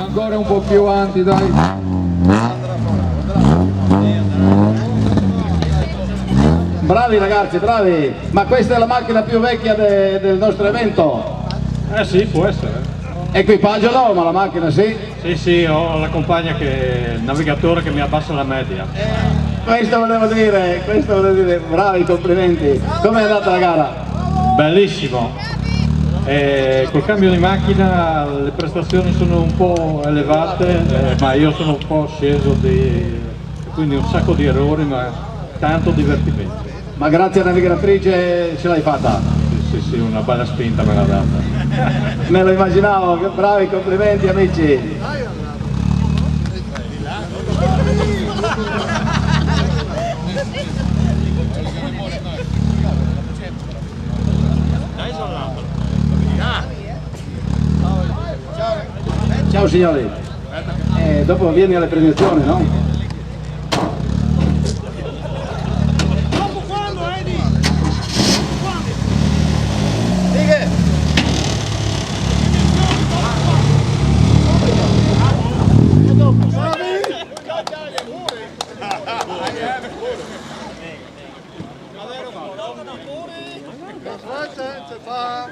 Ancora un po' più avanti, dai. Bravi ragazzi, bravi! Ma questa è la macchina più vecchia del nostro evento? Eh sì, può essere. Equipaggio no, ma la macchina sì? Sì, ho la compagna che il navigatore che mi abbassa la media. Questo volevo dire, bravi, complimenti. Com'è andata la gara? Bellissimo. Col cambio di macchina le prestazioni sono un po' elevate, ma io sono un po' sceso quindi un sacco di errori, ma tanto divertimento. Ma grazie alla navigatrice ce l'hai fatta? Sì, una bella spinta me l'ha data. Me lo immaginavo, che bravi, complimenti amici. Ciao signori, dopo vieni alle premiazioni, no? Aspetta,